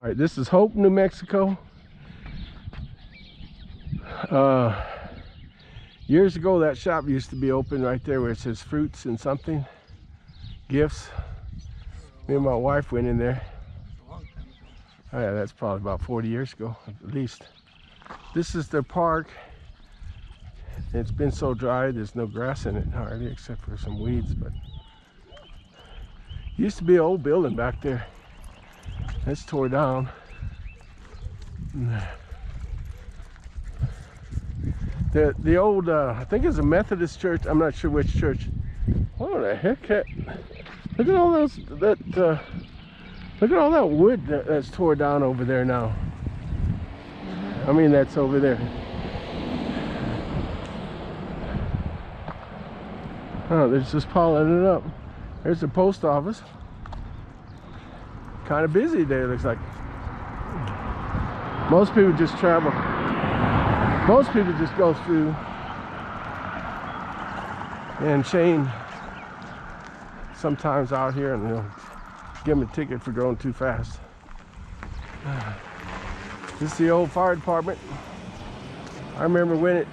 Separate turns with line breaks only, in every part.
All right, this is Hope, New Mexico. Years ago, that shop used to be open right there where it says fruits and something, gifts. Me and my wife went in there. Oh yeah, that's probably about 40 years ago, at least. This is their park. It's been so dry, there's no grass in it hardly, except for some weeds, but used to be an old building back there. It's tore down. The old, I think it's a Methodist church. I'm not sure which church. What the heck? Look at all those, look at all that wood that's tore down over there now. I mean, that's over there. Oh, they're just piling it up. There's the post office. Kind of busy there, looks like. Most people just travel. Most people just go through. And Shane sometimes out here and they'll give him a ticket for going too fast. This is the old fire department. I remember when it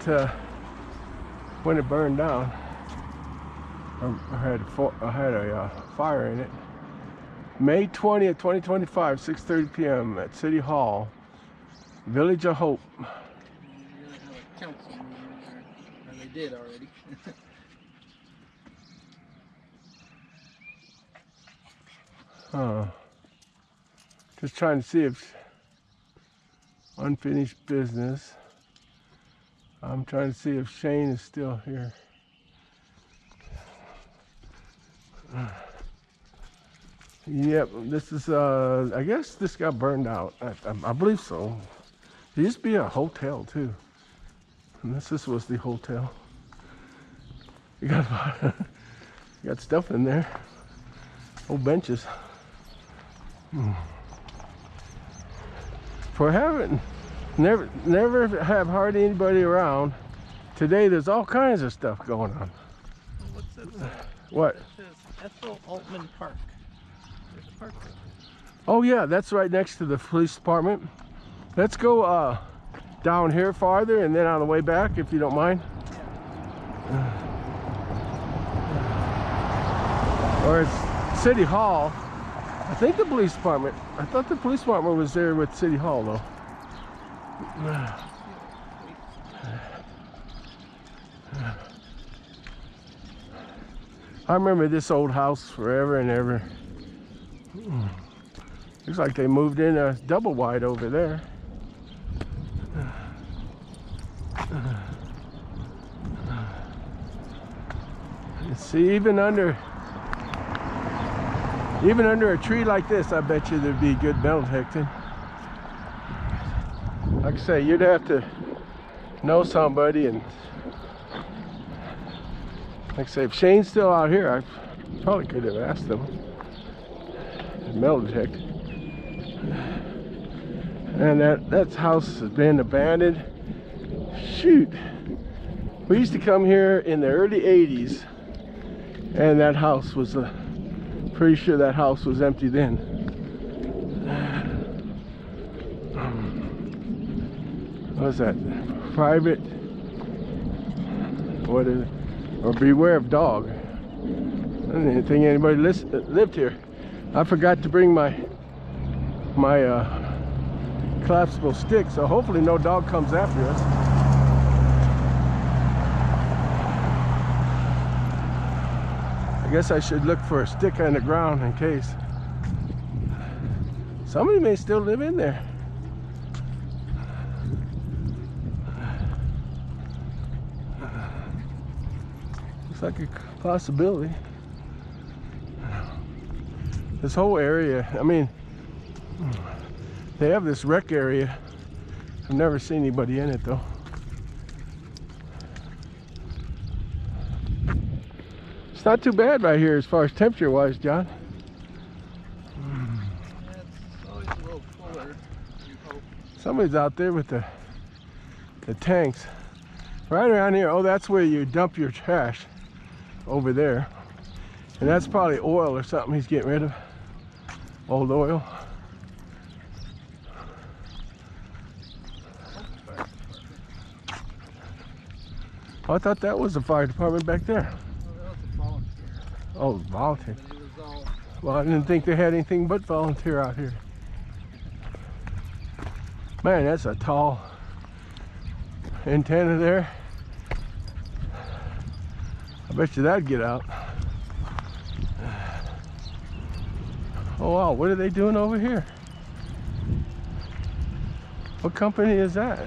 burned down. I had a fire in it. May 20th, 2025, 6:30 p.m. at City Hall, Village of Hope.
You're gonna have a council meeting there, or they did already.
Just trying to see if unfinished business. I'm trying to see if Shane is still here. Yep, this is I guess this got burned out. I believe so. There used to be a hotel too. And this was the hotel. You got you got stuff in there. Old benches. For having never have hardly anybody around. Today there's all kinds of stuff going on.
What's that?
What?
It says Ethel Altman Park. There's a park there.
Oh yeah, that's right next to the police department. Let's go down here farther and then on the way back, if you don't mind. Or it's City Hall. I think the police department. I thought the police department was there with City Hall though. I remember this old house forever and ever. Looks like they moved in a double wide over there. See, even under a tree like this, I bet you there'd be good metal detecting. Like I say, you'd have to know somebody, and like I say, if Shane's still out here, I probably could have asked them. Metal detector. And that house has been abandoned. Shoot, we used to come here in the early 80s, and that house was pretty sure that house was empty then. What is that? Private, what is it? Or beware of dog. I didn't think anybody lived here. I forgot to bring my collapsible stick, so hopefully no dog comes after us. I guess I should look for a stick on the ground in case. Somebody may still live in there. Looks like a possibility. This whole area, I mean, they have this rec area. I've never seen anybody in it though. It's not too bad right here as far as temperature wise, John.
Yeah, it's always a little cooler, you hope.
Somebody's out there with the tanks. Right around here, oh, that's where you dump your trash, over there. And that's probably oil or something he's getting rid of. Old oil. Oh, I thought that was the fire department back there.
Oh, that was a volunteer.
Oh, volunteer.
But it was all.
Well, I didn't think they had anything but volunteer out here. Man, that's a tall antenna there. I bet you that'd get out. Oh wow, what are they doing over here? What company is that?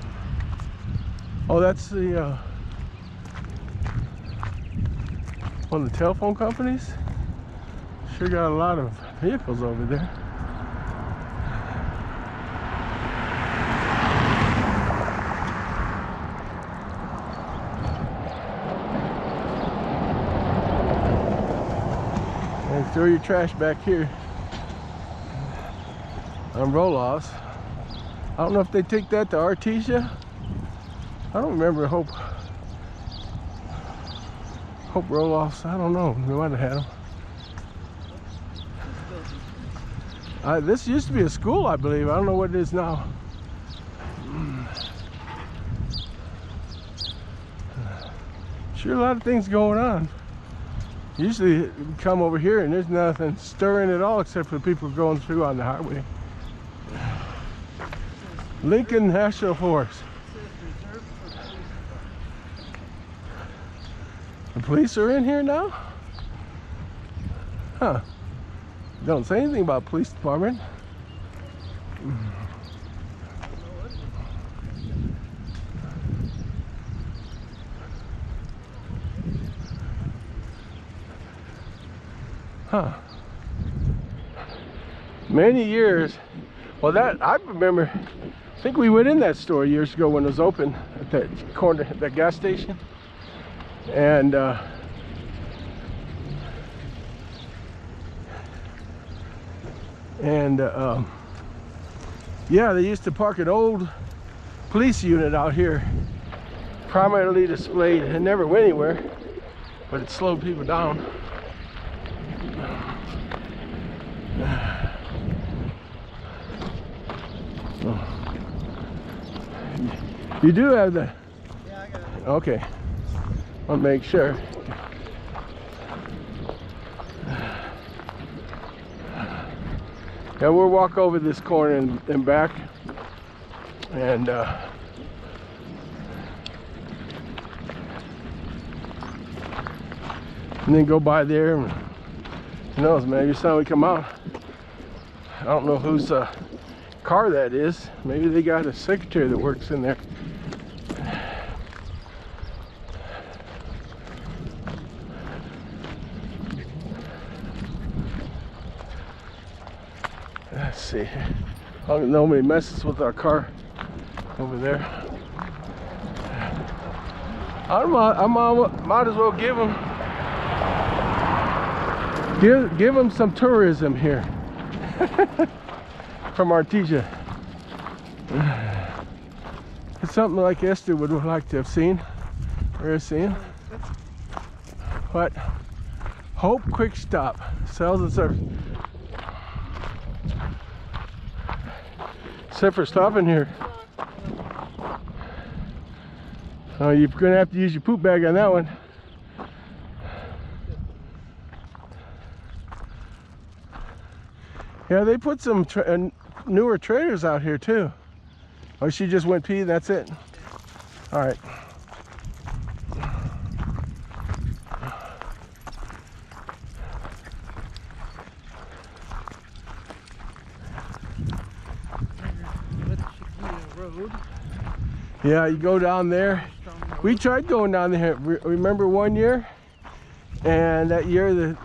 Oh, that's the one of the telephone companies. Sure got a lot of vehicles over there. And throw your trash back here on roll-offs. I don't know if they take that to Artesia. I don't remember Hope roll-offs. I don't know. We might have had them. This used to be a school, I believe. I don't know what it is now. Sure, a lot of things going on. Usually you come over here and there's nothing stirring at all except for people going through on the highway. Lincoln National Forest. The police are in here now? Huh. Don't say anything about police department. Huh. Many years. Well, that I remember. I think we went in that store years ago when it was open at that corner, that gas station, and yeah, they used to park an old police unit out here, prominently displayed. It never went anywhere, but it slowed people down. You do have the...
Yeah, I got it.
Okay. I'll make sure. Yeah, we'll walk over this corner and back. And then go by there. And who knows, maybe sometime we come out. I don't know whose car that is. Maybe they got a secretary that works in there. Let's see. Nobody messes with our car over there. I might as well give them some tourism here from Artesia. It's something like Esther would like to have seen or seen. What? Hope Quick Stop sells and serves. Except for stopping here. Oh, you're gonna have to use your poop bag on that one. Yeah, they put some newer trailers out here too. Oh, she just went pee, that's it? All right. Yeah, you go down there. We tried going down there. Remember one year? And that year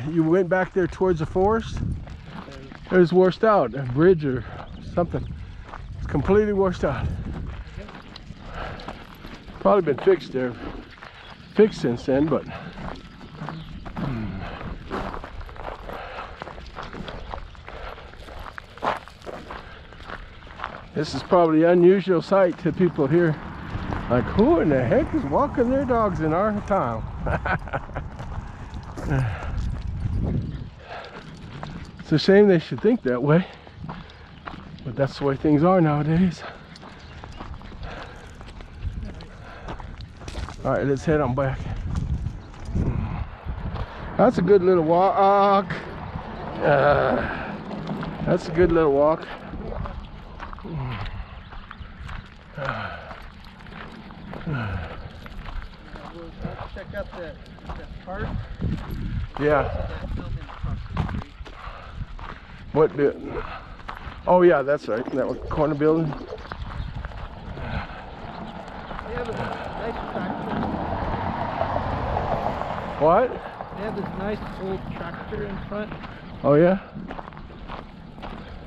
you went back there towards the forest? It was washed out, a bridge or something. It's completely washed out. Probably been fixed there. Fixed since then, but this is probably an unusual sight to people here. Like, who in the heck is walking their dogs in our town? It's a shame they should think that way, but that's the way things are nowadays. All right, let's head on back. That's a good little walk. That's a good little walk.
Let's check out that park.
Yeah.
That building across the street.
What the? Oh yeah, that's right. That one corner building.
They have a nice tractor.
What?
They have this nice old tractor in front.
Oh yeah.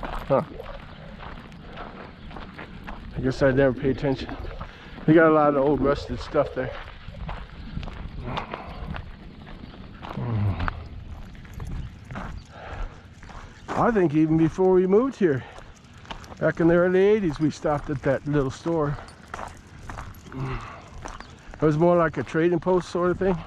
Huh. I guess I never pay attention. They got a lot of old rusted stuff there. I think even before we moved here, back in the early 80s, we stopped at that little store. It was more like a trading post sort of thing.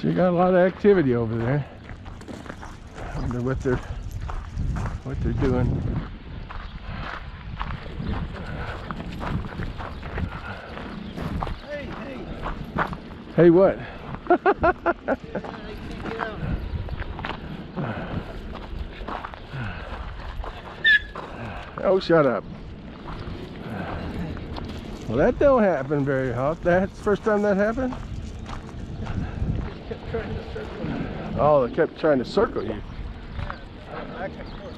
You got a lot of activity over there. I wonder what they're doing.
Hey, hey.
Hey, what?
Yeah, they can't get out.
Oh, shut up. Well, that don't happen very often. That's the first time that happened?
Kept trying to circle.
Oh, they kept trying to circle you.
Yeah, back and forth.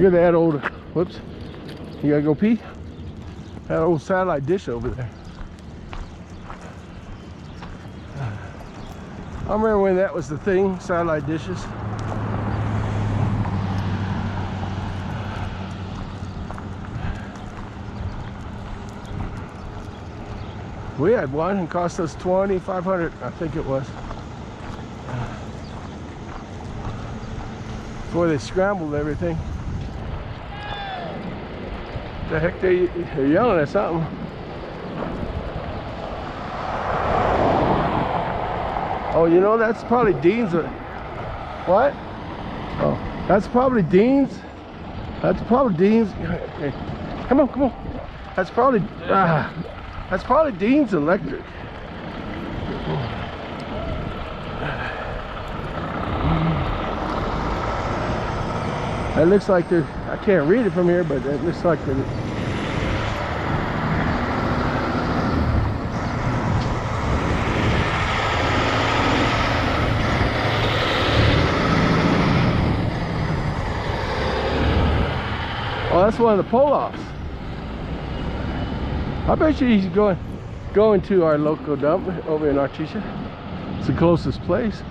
Look at that old, whoops. You gotta go pee? That old satellite dish over there. I remember when that was the thing, satellite dishes. We had one and cost us $2,500, I think it was. Before they scrambled everything. The heck, they're yelling at something. Oh, you know, that's probably Dean's. What? Oh, that's probably Dean's. That's probably Dean's. Okay. Come on, come on. That's probably Dean's Electric. It looks like they're, I can't read it from here, but it looks like they're. Oh, that's one of the pull-offs. I bet you he's going to our local dump over in Artesia. It's the closest place.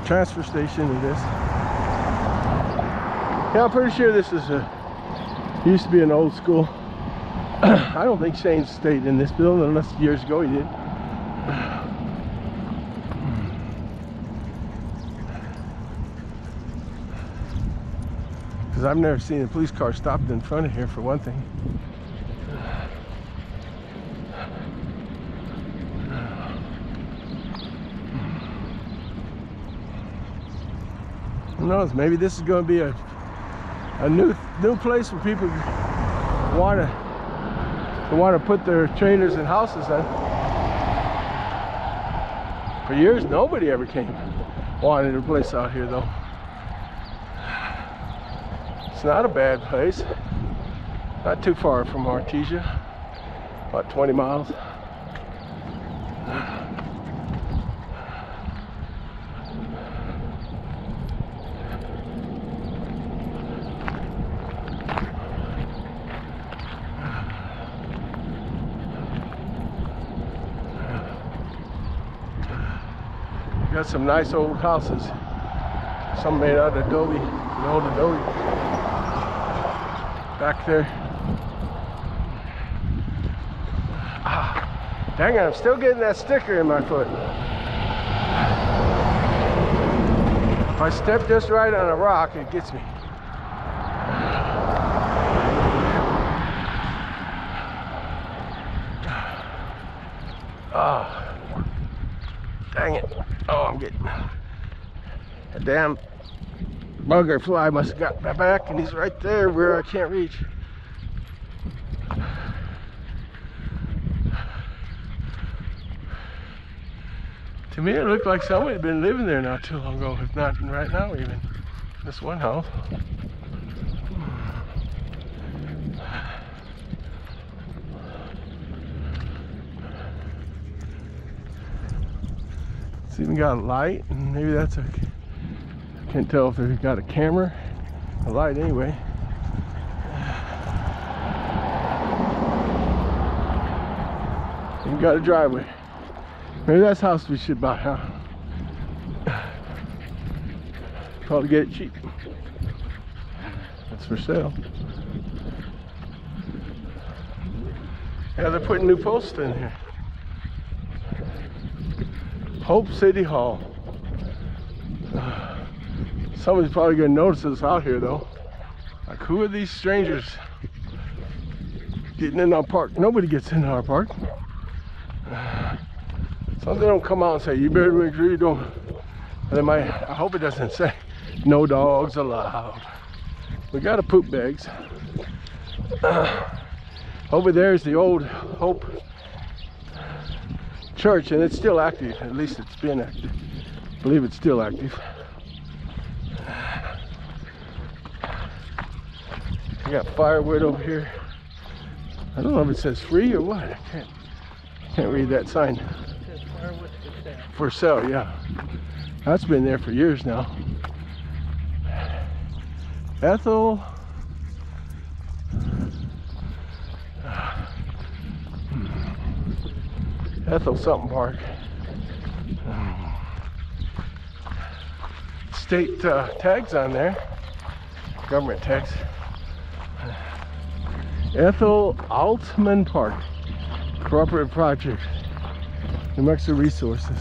Transfer station it is. Yeah, I'm pretty sure this is used to be an old school. I don't think Shane stayed in this building unless years ago he did. Because I've never seen a police car stopped in front of here, for one thing. Who knows? Maybe this is going to be a new place where people want to put their trailers and houses in. For years, nobody ever came wanted a place out here, though. It's not a bad place. Not too far from Artesia. About 20 miles. Got some nice old houses. Some made out of adobe, the old adobe. Back there. Ah, dang it, I'm still getting that sticker in my foot. If I step just right on a rock, it gets me. Dang it. Oh, I'm getting a damn bugger fly must have got my back, and he's right there where I can't reach. To me, it looked like somebody had been living there not too long ago, if not right now even. This one house. It's even got a light, and maybe that's a, I can't tell if they've got a camera, a light anyway. Even got a driveway. Maybe that's the house we should buy, huh? Probably get it cheap. That's for sale. Yeah, they're putting new posts in here. Hope City Hall. Somebody's probably gonna notice us out here though. Like, who are these strangers getting in our park? Nobody gets in our park. Some they don't come out and say, you better make sure you don't. And they might, I hope it doesn't say, no dogs allowed. We got a poop bags. Over there is the old Hope Church, and it's still active. At least it's been active. I believe it's still active. We got firewood over here. I don't know if it says free or what. I can't read that sign.
It says firewood
For sale, yeah. That's been there for years now. Ethel. Ethel something park. State tags on there. Government tags. Ethel Altman Park. Cooperative Project. New Mexico Resources.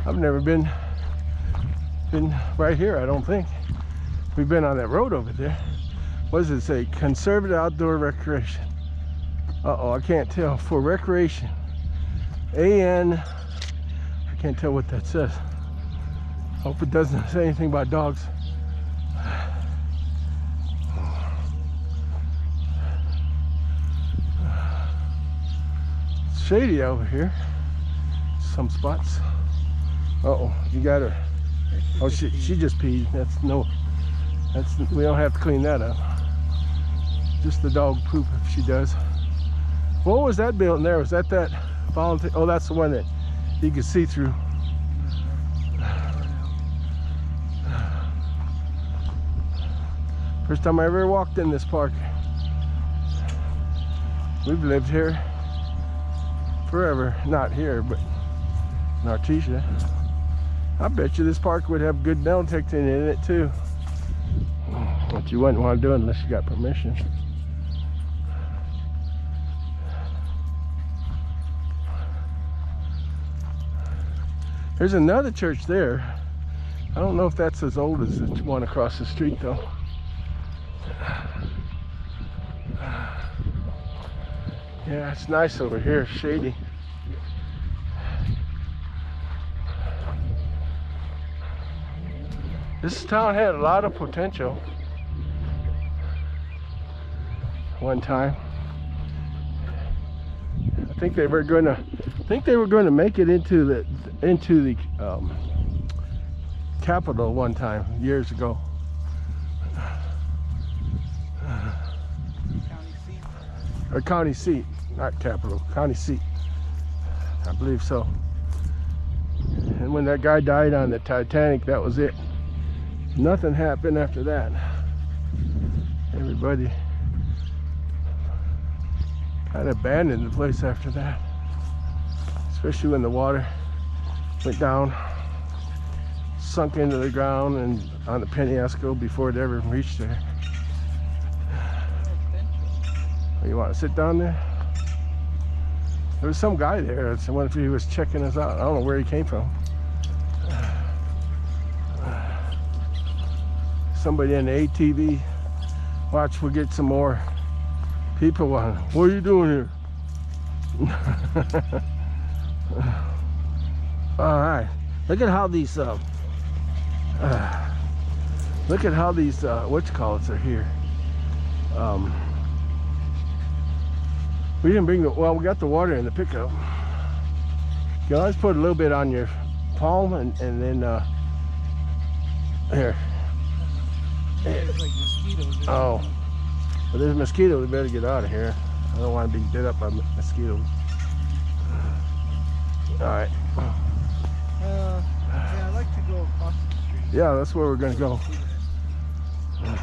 I've never been right here, I don't think. We've been on that road over there. What does it say? Conservative outdoor recreation. Uh-oh, I can't tell. For recreation. AN, I can't tell what that says. Hope it doesn't say anything about dogs. It's shady over here. Some spots. Uh-oh, you got her. Oh, she just peed. We don't have to clean that up. Just the dog poop if she does. What was that building there? Was that volunteer? Oh, that's the one that you could see through. First time I ever walked in this park. We've lived here forever. Not here, but in Artesia. I bet you this park would have good metal detecting in it too. But you wouldn't want to do it unless you got permission. There's another church there. I don't know if that's as old as the one across the street though. Yeah, it's nice over here, shady. This town had a lot of potential one time. I think they were going to make it into the capital one time years ago.
County seat.
Or county seat, not capital, county seat. I believe so. And when that guy died on the Titanic, that was it. Nothing happened after that. Everybody kind of abandoned the place after that. Especially when the water went down, sunk into the ground and on the Penasco before it ever reached there. Oh, you want to sit down there? There was some guy there. I wonder if he was checking us out. I don't know where he came from. Somebody in the ATV. Watch, we'll get some more People, what are you doing here? All right, look at how these what you call it are here. We didn't bring well, we got the water in the pickup. You can always put a little bit on your palm and then here.
It's like mosquitoes.
Oh, but there's mosquitoes. We better get out of here. I don't want to be bit up by mosquitoes. All right.
Yeah, I like to go across the street.
Yeah, that's where we're gonna go.
They have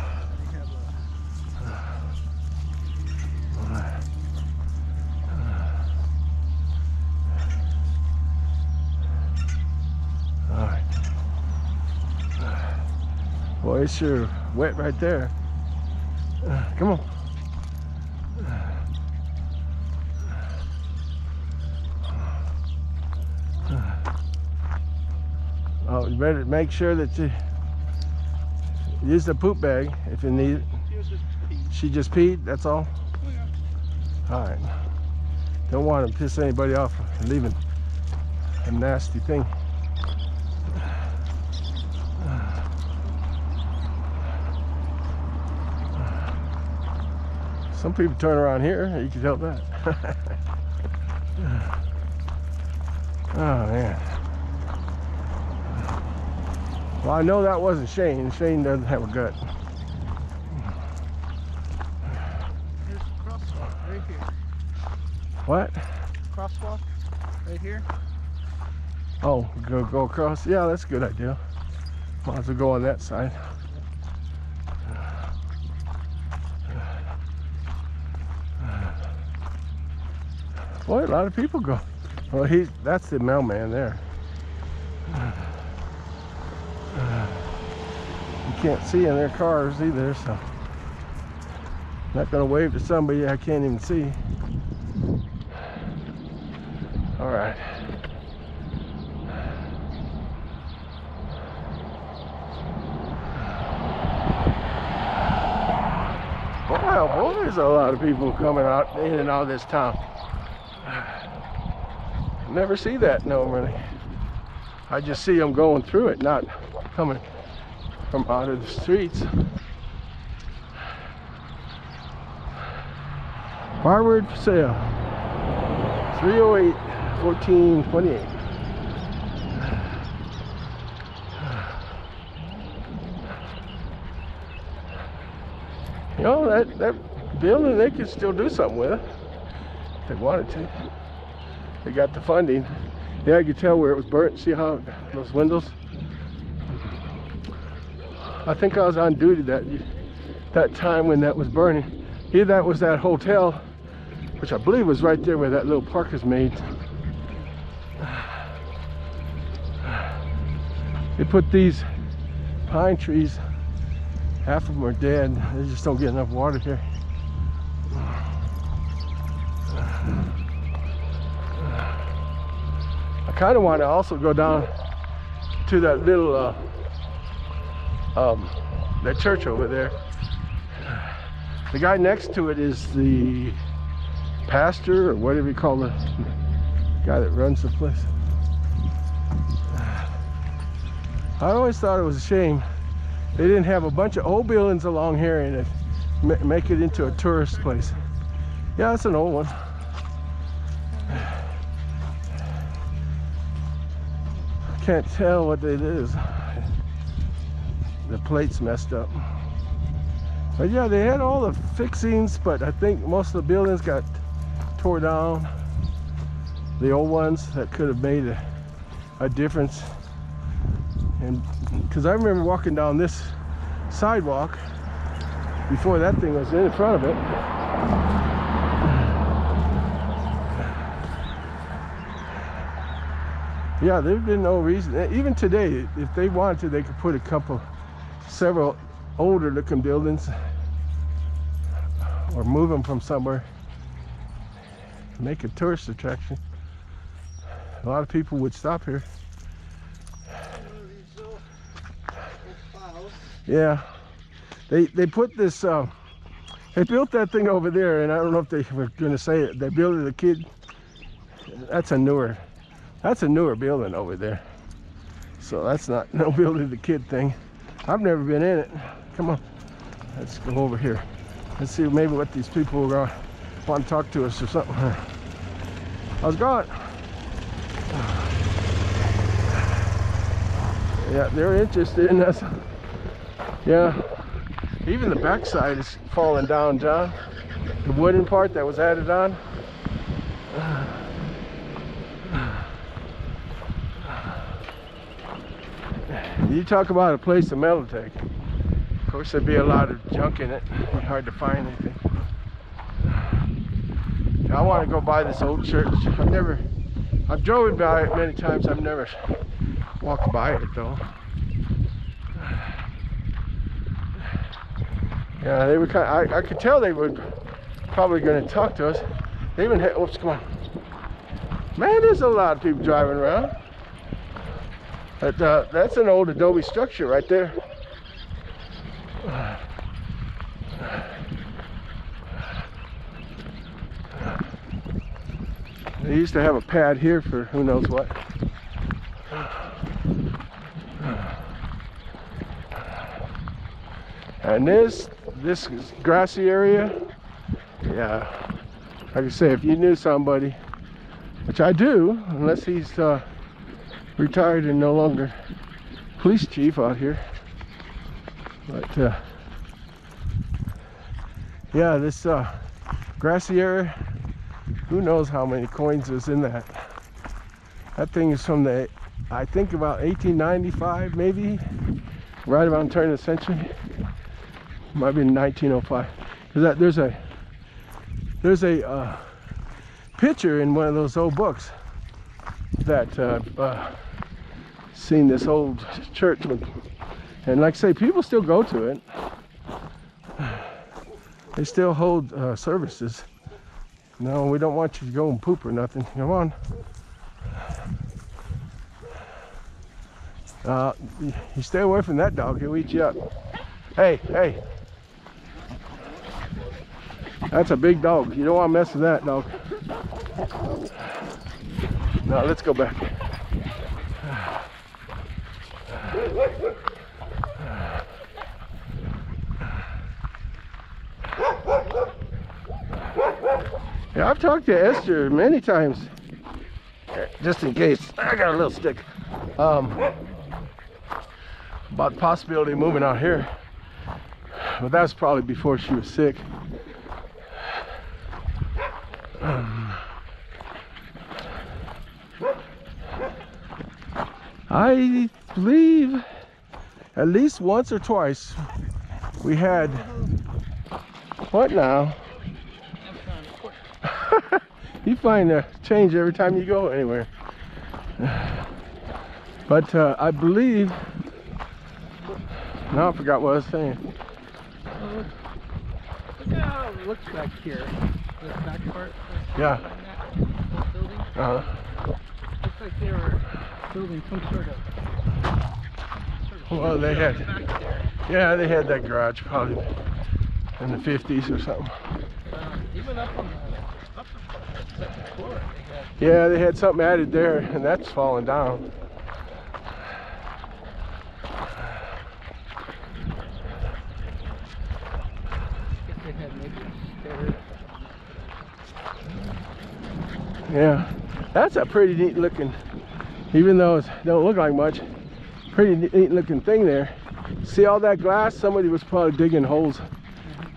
All right. Boy, it's sure wet right there. Come on. Oh, you better make sure that you use the poop bag if you need it. She just peed, that's all? All right. Don't want to piss anybody off leaving a nasty thing. Some people turn around here, you can help that. Oh man. Well, I know that wasn't Shane. Shane doesn't have a gut.
There's a crosswalk right here.
What?
Crosswalk right here.
Oh, go across? Yeah, that's a good idea. Might as well go on that side. Boy, a lot of people go. Well, that's the mailman there. You can't see in their cars either, so not gonna wave to somebody I can't even see. All right. Wow, boy, there's a lot of people coming out in and out of this town. Never see that normally. I just see them going through it, not coming from out of the streets. Firewood for sale. 308-1428. You know, that building, they could still do something with it if they wanted to. They got the funding. Yeah, I could tell where it was burnt. See how those windows? I think I was on duty that time when that was burning. Either that was that hotel, which I believe was right there where that little park is made. They put these pine trees, half of them are dead. They just don't get enough water here. I kind of want to also go down to that little that church over there. The guy next to it is the pastor, or whatever you call the guy that runs the place. I always thought it was a shame they didn't have a bunch of old buildings along here and make it into a tourist place. Yeah, it's an old one. Can't tell what it is. The plate's messed up. But yeah, they had all the fixings, but I think most of the buildings got tore down. The old ones that could have made a difference. And because I remember walking down this sidewalk before that thing was in front of it. Yeah, there's been no reason. Even today, if they wanted to, they could put several older looking buildings or move them from somewhere, make a tourist attraction. A lot of people would stop here. Yeah, they put this They built that thing over there, and I don't know if they were going to say it. They built it a kid. That's a newer building over there. So that's not no building the kid thing. I've never been in it. Come on, let's go over here. Let's see maybe what these people want to talk to us or something. How's it going? Yeah, they're interested in us. Yeah, even the backside is falling down, John. The wooden part that was added on. You talk about a place to meditate. Of course, there'd be a lot of junk in it. It'd be hard to find anything. I want to go by this old church. I've driven by it many times. I've never walked by it though. Yeah, they were kind of, I could tell they were probably going to talk to us. They even had, oops, come on. Man, there's a lot of people driving around. But that's an old adobe structure right there. They used to have a pad here for who knows what. And this grassy area, yeah, like I say, if you knew somebody, which I do, unless he's retired and no longer police chief out here, but yeah, this grassy area, who knows how many coins is in that. That thing is from the, I think about 1895 maybe, right around turn of the century. Might be 1905, because there's a picture in one of those old books that seen this old church, and like I say, people still go to it. They still hold services. No, we don't want you to go and poop or nothing. Come on. You stay away from that dog, he'll eat you up. Hey, hey. That's a big dog. You don't want to mess with that dog. Now let's go back. Yeah, I've talked to Esther many times, just in case. I got a little stick. About the possibility of moving out here. But that was probably before she was sick. I believe at least once or twice we had, what now? You find a change every time you go anywhere. But I believe, now I forgot what I was saying.
Look at how it looks back here. This back part.
Yeah.
That building. Looks like they were building some sort of
Well, they had,
back there.
yeah, they had that garage probably in the 50s or something.
Even up on the second floor,
Yeah, they had something added there, and that's falling down.
they had maybe a stair.
Yeah, that's a pretty neat looking, even though it don't look like much, pretty neat looking thing there. See all that glass? Somebody was probably digging holes,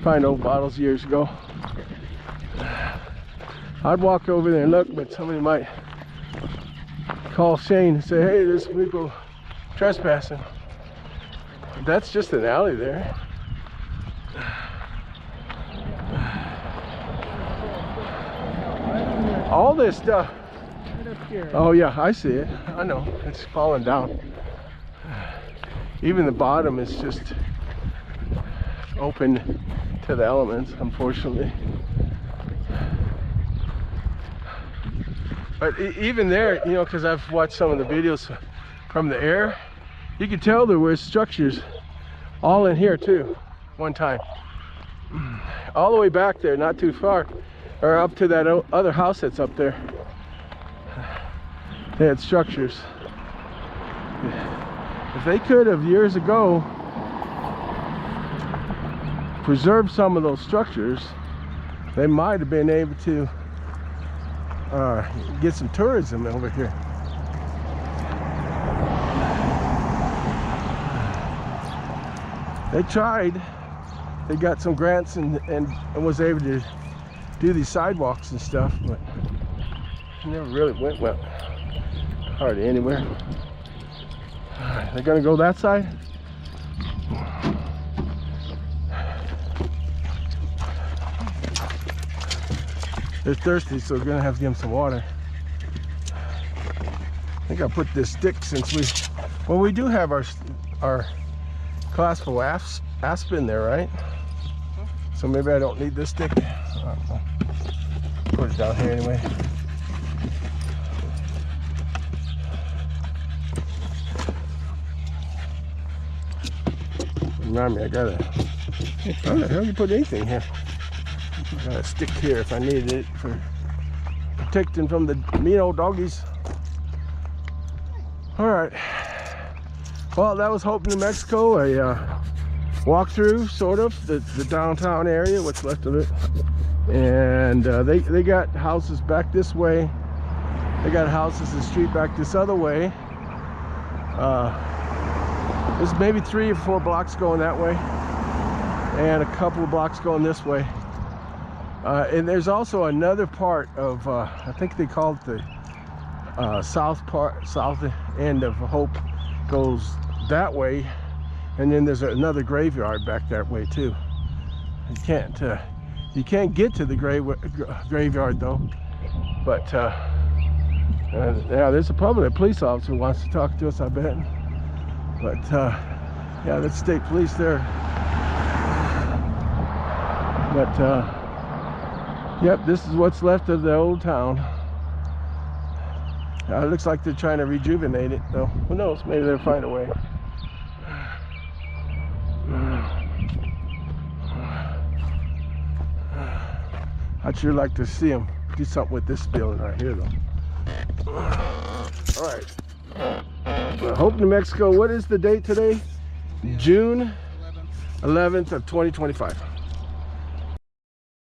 find old bottles years ago. I'd walk over there and look, but somebody might call Shane and say, hey, there's people trespassing. That's just an alley there. All this stuff.
Right up here.
Oh yeah, I see it. I know. It's falling down. Even the bottom is just open to the elements, unfortunately. But even there, you know, because I've watched some of the videos from the air, you can tell there were structures all in here too, one time. all the way back there, not too far, or up to that other house that's up there. They had structures. If they could have years ago preserved some of those structures, they might have been able to get some tourism over here. They tried. They got some grants and was able to do these sidewalks and stuff, but it never really went well. Hardly anywhere. They're gonna go that side? They're thirsty, so we're gonna have to give them some water. I think I put this stick since we do have our classical aspen there, right? So maybe I don't need this stick. Put it down here anyway. Remind me, how the hell you put anything here? I got a stick here if I needed it for protecting from the mean old doggies. All right. Well, that was Hope, New Mexico. A walkthrough, sort of, the downtown area, what's left of it. And they got houses back this way. They got houses in the street back this other way. There's maybe 3 or 4 blocks going that way, and a couple of blocks going this way. And there's also another part of, I think they call it the south end of Hope, goes that way, and then there's another graveyard back that way too. You can't get to the graveyard though, but yeah, there's a police officer who wants to talk to us, I bet. But yeah, that's state police there. But yep, this is what's left of the old town. It looks like they're trying to rejuvenate it, though. Who knows? Maybe they'll find a way. I'd sure like to see them do something with this building right here, though. All right. Well, Hope, New Mexico. What is the date today? June 11th of 2025.